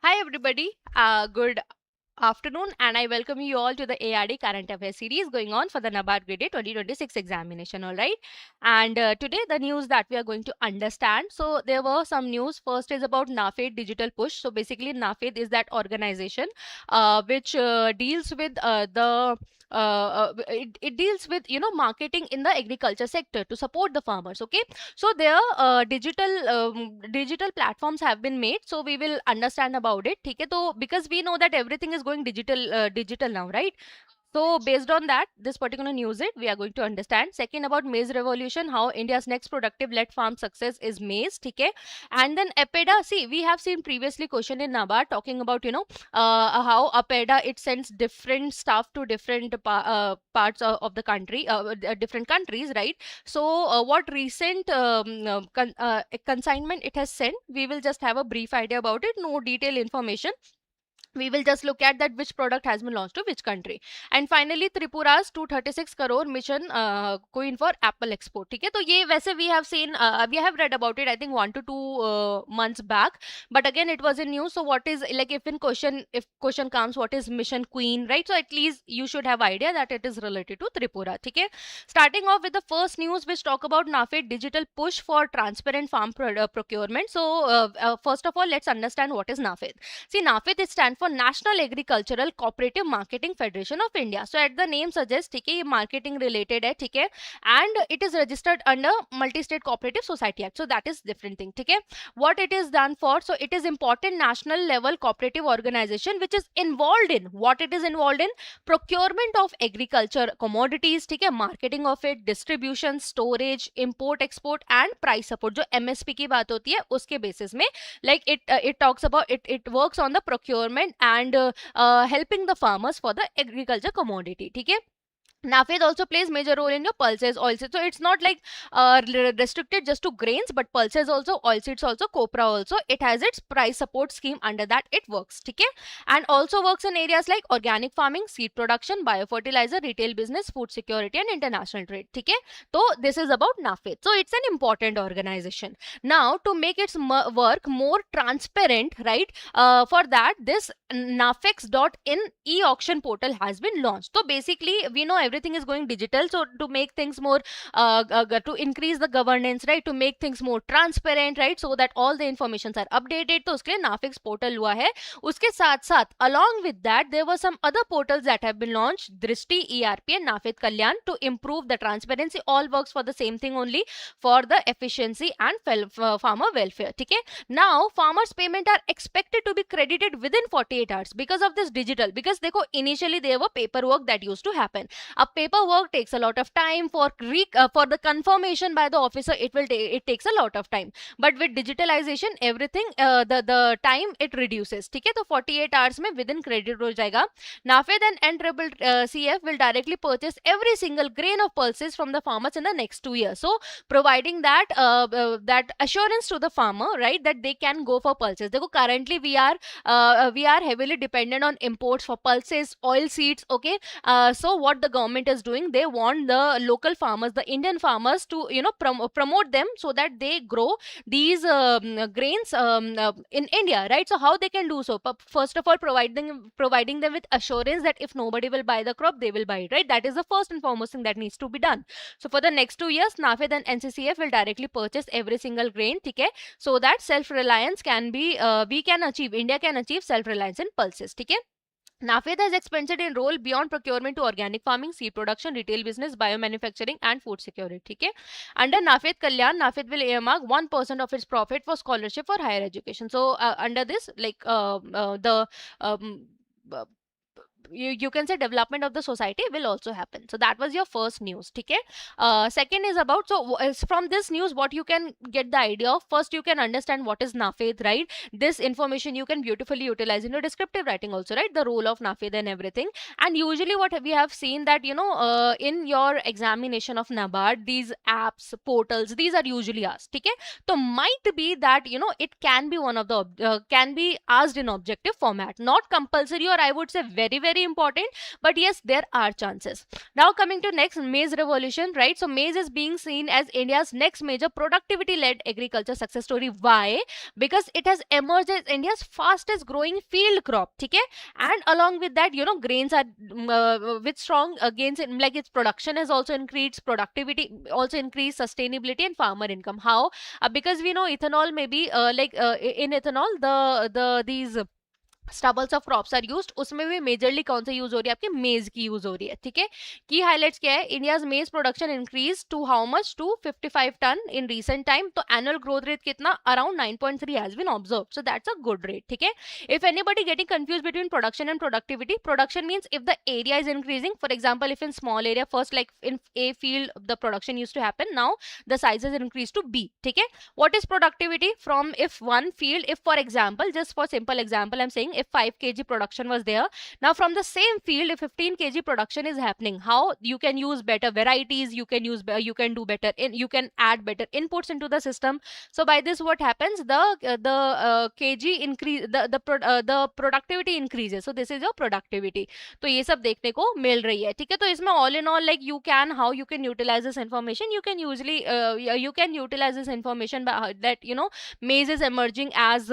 Hi everybody, good afternoon, and I welcome you all to the ARD Current Affairs series going on for the NABARD Grade A 2026 examination. All right, and today the news that we are going to understand. So there were some news. First is about NAFED Digital Push. So basically, NAFED is that organization which deals with it deals with marketing in the agriculture sector to support the farmers. Okay, so there digital platforms have been made, so we will understand about it. Okay, so because we know that everything is going digital now, right? So based on that, this particular news we are going to understand. Second, about maize revolution, how India's next productive led farm success is maize. Okay, and then APEDA. See, we have seen previously question in NABARD talking about how APEDA it sends different stuff to different parts of the country, different countries, right? So what recent consignment it has sent, we will just have a brief idea about it. No detailed information, we will just look at that which product has been launched to which country. And finally Tripura's 236 crore mission coin for apple export. Okay, so ye वैसे we have seen, we have read about it I think 1 to 2 months back, but again it was in news. So what is, like, if question comes what is mission queen, right? So at least you should have idea that it is related to Tripura. Okay, starting off with the first news which talk about NAFED digital push for transparent farm procurement. So first of all, let's understand what is NAFED. See, NAFED it stands for National Agricultural Cooperative Marketing Federation of India. So, as the name suggests, ठीक है, ये marketing related है, ठीक है, and it is registered under Multi-State Cooperative Society Act. So, that is different thing, ठीक है. What it is done for? So, it is important national level cooperative organization which is involved in, what it is involved in? Procurement of agriculture commodities, ठीक है, marketing of it, distribution, storage, import, export and price support. जो MSP की बात होती है उसके basis में, like it talks about it works on the procurement and helping the farmers for the agriculture commodity. ठीक है. NAFED also plays major role in your pulses, oilseeds. So it's not like restricted just to grains, but pulses also, oilseeds also, copra also. It has its price support scheme under that it works. Okay, and also works in areas like organic farming, seed production, biofertilizer, retail business, food security, and international trade. Okay, so this is about NAFED. So it's an important organization. Now to make its work more transparent, right? For that, this nafex.in e-auction portal has been launched. So basically, we know everything is going digital, so to make things more to increase the governance, right, to make things more transparent, right, so that all the informations are updated, तो उसके लिए नाफिक्स portal हुआ है. उसके साथ साथ along with that there were some other portals that have been launched, Drishti, ERP and NAFED Kalyan, to improve the transparency. All works for the same thing only, for the efficiency and farmer welfare. Okay, now farmers payment are expected to be credited within 48 hours because of this digital. Because देखो, initially there were paperwork that used to happen. Paperwork takes a lot of time for the confirmation by the officer. It takes a lot of time, but with digitalization everything the time it reduces. ठीक है, तो 48 hours में within credit हो जाएगा. NAFED and NCF will directly purchase every single grain of pulses from the farmers in the next 2 years. So providing that that assurance to the farmer, right, that they can go for pulses. देखो, currently we are heavily dependent on imports for pulses, oil seeds. Okay, so what the government is doing, they want the local farmers, the Indian farmers, to promote them so that they grow these grains in India, right? So how they can do so? First of all, providing them with assurance that if nobody will buy the crop, they will buy it, right? That is the first and foremost thing that needs to be done. So for the next 2 years, NAFED and NCCF will directly purchase every single grain, okay, so that self-reliance can be India can achieve self-reliance in pulses. Okay. NAFED has expanded in role beyond procurement to organic farming, seed production, retail business, biomanufacturing, and food security. Okay? Under NAFED Kalyan, NAFED will earmark 1% of its profit for scholarship for higher education. So under this, like the you can say development of the society will also happen. So that was your first news. Okay. Second is about, so from this news what you can get the idea of, first you can understand what is NAFED, right? This information you can beautifully utilize in your descriptive writing also, right? The role of NAFED and everything. And usually what we have seen that in your examination of NABARD, these apps, portals, these are usually asked. Okay, so might be that it can be one of the can be asked in objective format, not compulsory, or I would say very very important, but yes, there are chances. Now coming to next, maize revolution, right? So maize is being seen as India's next major productivity led agriculture success story. Why? Because it has emerged as India's fastest growing field crop, okay? And along with that, grains are with strong gains in, like, its production has also increased, productivity also increased, sustainability and farmer income. How? Because we know ethanol, maybe in ethanol, these stubbles of crops are used, उसमें भी majorly कौन सा use हो रही है? आपके मेज की यूज हो रही है, ठीक है? की हाइलाइट्स क्या है? India's maize production increase to how much? To 55 ton in recent time. तो एनुअल ग्रोथ रेट कितना? Around 9.3 has been observed. So that's a good rate, ठीक है? If anybody getting confuse between production and productivity, production means if the area is increasing. For example, if in small area first, like in a field the production use to happen, now the size is increase to B, ठीक है? What is productivity? From if one field, if for example, just for simple example, I'm saying if 5 kg production was there, now from the same field, if 15 kg production is happening, how you can use better varieties, you can use, you can do better, you can add better inputs into the system. So by this, what happens? The kg increase, the productivity increases. So this is your productivity. तो ये सब देखने को मिल रही है, ठीक है? तो इसमें all in all, like, you can, how you can utilize this information, you can usually you can utilize this information by that, maize is emerging as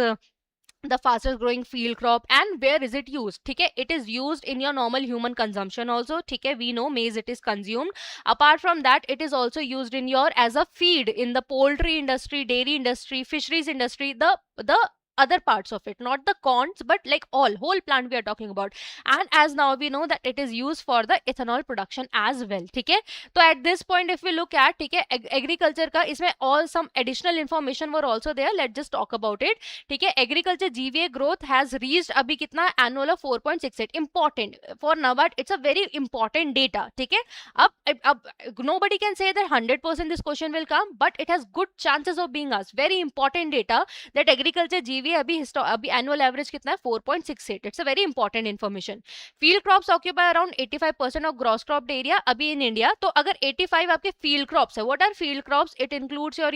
the fastest growing field crop. And where is it used? ठीक है? It is used in your normal human consumption also, ठीक है? We know maize, it is consumed. Apart from that, it is also used in your, as a feed in the poultry industry, dairy industry, fisheries industry, the other parts of it, not the corns, but like whole plant we are talking about. And as now we know that it is used for the ethanol production as well, ठीक है? तो at this point, if we look at, ठीक है, agriculture का, इसमें all some additional information were also there. Let's just talk about it, ठीक है? Agriculture GVA growth has reached अभी कितना? Annual of 4.68. Important for NABARD, it's a very important data, ठीक है? अब nobody can say that 100% this question will come, but it has good chances of being asked. Very important data that agriculture GVA अभी annual average कितना है? 4.68. It's a very important information. Field crops occupy around 85% of gross crop area अभी in India. तो अगर 85 आपके field crops है, what are field crops? It includes your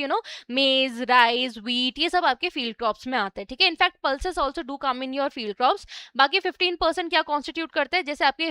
maize, rice, wheat, ये सब आपके फील्ड क्रॉप्स में आते हैं, ठीक है? In fact pulses also do come in your field crops. बाकी 15% क्या कॉन्स्टिट्यूट करते हैं? जैसे आपके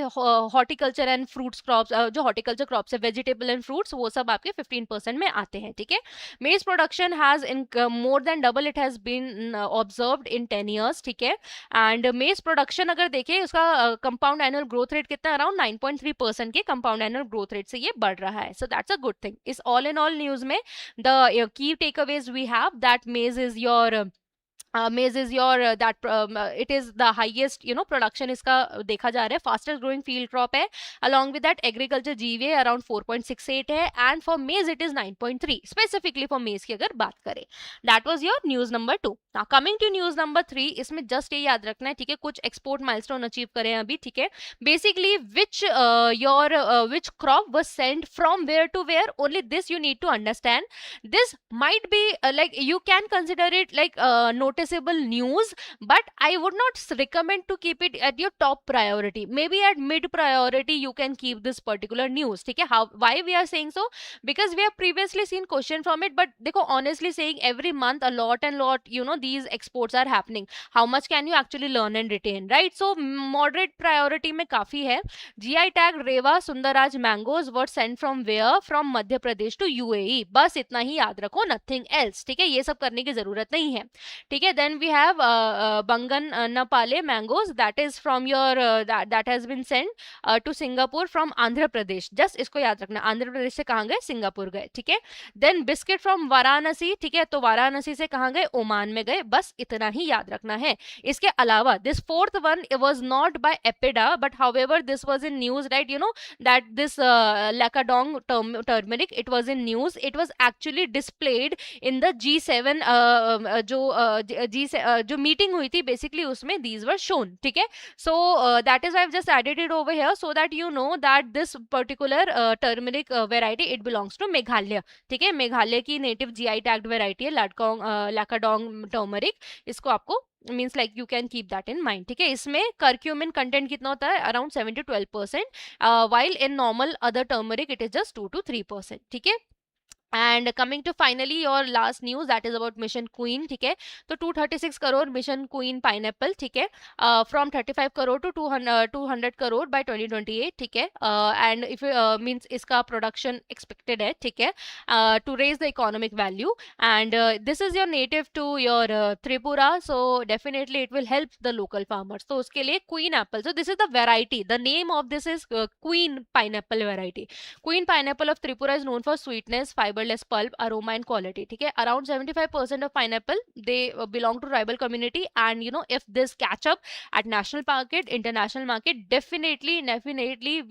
हॉर्टिकल्चर एंड फ्रूट्स क्रॉप्स, जो हॉर्टिकल्चर क्रॉप्स है, वेजिटेबल एंड फ्रूट्स, वो सब आपके 15% में आते हैं, ठीक है? Maize production has more than double it has been observed in 10 years, ठीक है? एंड मेज प्रोडक्शन अगर देखें, उसका कंपाउंड एनुअल ग्रोथ रेट कितना? अराउंड 9.3% के कंपाउंड एनुअल ग्रोथ रेट से ये बढ़ रहा है. So that's a good thing. इस ऑल इन ऑल न्यूज में the key takeaways we have that maize is your maize is your it is the highest production इसका देखा जा रहा है, fastest growing field crop है. along with that agriculture GVA around 4.68 है, and for maize it is 9.3. specifically for maize की अगर बात करें. that was your news number 2. now coming to news number 3, इसमें just ये याद रखना है, ठीक है? कुछ export milestone achieve करें अभी, ठीक है? basically which crop was sent from where to where, only this you need to understand. this might be like you can consider it like noticeable news, but I would not recommend to keep it at your top priority. Maybe at mid priority you can keep this particular news, ठीक है? Why we are saying so? because we have previously seen question from it, but देखो, honestly saying, every month a lot and lot these exports are happening. how much can you actually learn and retain, right? so moderate priority में काफी है. GI tag Rewa Sundarraj mangoes were sent from where? from Madhya Pradesh to UAE. बस इतना ही याद रखो, nothing else, ठीक है? ये सब करने की जरूरत नहीं है, ठीक है? then we have Bangan Napale mangoes, that is from your that has been sent to Singapore from Andhra Pradesh. just इसको याद रखना, आंध्र प्रदेश से कहाँ गए? सिंगापुर गए, ठीक है? then biscuit from वाराणसी, ठीक है? तो वाराणसी से कहाँ गए? ओमान में गए. बस इतना ही याद रखना है. इसके अलावा this fourth one, it was not by Epida, but however this was in news, right? that this Lakadong turmeric, it was in news. it was actually displayed in the G7 जो मीटिंग हुई थी, basically उसमें these were shown, ठीक है? so that is why I've just added it over here, so that you know that this particular turmeric variety, it belongs to Meghalaya, ठीक है? मेघालय की native GI tagged variety है Lakadong turmeric. इसको आपको means like you can keep that in mind, ठीक है? इसमें curcumin content कितना होता है? Around 7 to 12%, while in normal other turmeric it is just 2 to 3%, ठीक है? And coming to finally your last news that is about mission queen, ठीक है। तो 236 करोड़ मिशन क्वीन पाइनएप्पल, ठीक है, from 35 crore to 200 crore by 2028, ठीक है। एंड इफ मींस इसका प्रोडक्शन एक्सपेक्टेड है, ठीक है, to raise the economic value, and this is your native to your Tripura, so definitely it will help the local farmers. तो उसके लिए queen apple, so this is the variety, the name of this is queen pineapple variety. Queen pineapple of Tripura is known for sweetness, fiberless pulp, aroma and quality. ठीक है, around 75% of pineapple they belong to tribal community, and you know if this catch up at national market, international market, definitely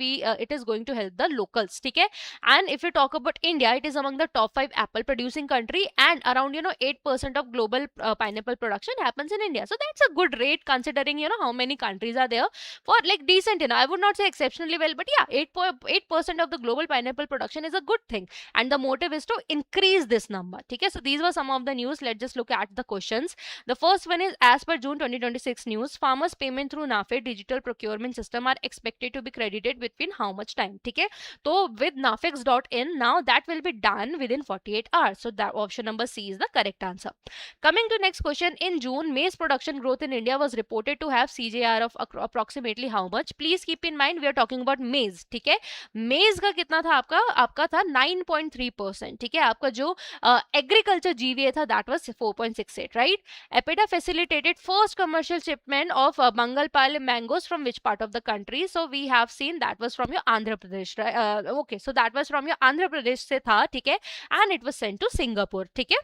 we it is going to help the locals. ठीक है, and if you talk about India, it is among the top 5 apple producing country, and around 8% of global pineapple production happens in India. So that's a good rate considering how many countries are there for like decent I would not say exceptionally well, but yeah, 8% of the global pineapple production is a good thing, and the motive is to increase this number. Okay, so these were some of the news. Let's just look at the questions. The first one is, as per June 2026 news, farmers payment through NAFED digital procurement system are expected to be credited within how much time? Okay, so with nafex.in, now that will be done within 48 hours. So that option number C is the correct answer. Coming to next question, in June, maize production growth in India was reported to have CJR of approximately how much? Please keep in mind we are talking about maize. ठीक है, मेज का कितना था आपका? आपका था 9.3%, ठीक है। आपका जो एग्रीकल्चर जीवीए था that was 4.68, right. APEDA facilitated first commercial shipment of मंगलपाल mangoes from which part of the country? So we have seen that was from your Andhra Pradesh, okay, so that was from your Andhra Pradesh से था, ठीक है, and it was sent to Singapore, ठीक है।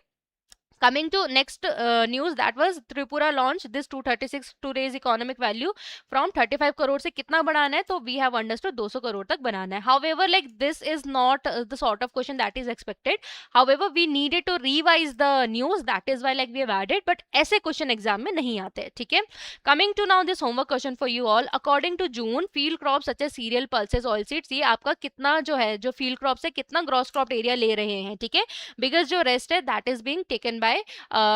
Coming to next news, that was Tripura launched this 236 to raise economic value from 35 crore से कितना बढ़ाना है? तो we have understood 200 करोड़ तक बनाना है. However, like this is not the sort of question that is expected. However, we needed to revise the news, that is why like we have added, but ऐसे question exam में नहीं आते, ठीक है. Coming to now this homework question for you all. According to June, field crops such as cereal, pulses, oilseeds, ये आपका कितना जो है जो field crops है कितना gross cropped area ले रहे हैं, ठीक है. Because जो rest है that is being taken by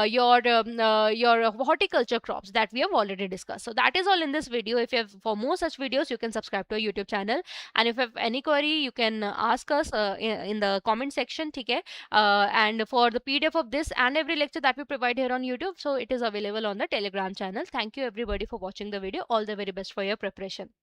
your horticulture crops that we have already discussed. So that is all in this video. If you have for more such videos, you can subscribe to our YouTube channel, and if you have any query, you can ask us in the comment section, okay? And for the PDF of this and every lecture that we provide here on YouTube, so it is available on the Telegram channel. Thank you everybody for watching the video. All the very best for your preparation.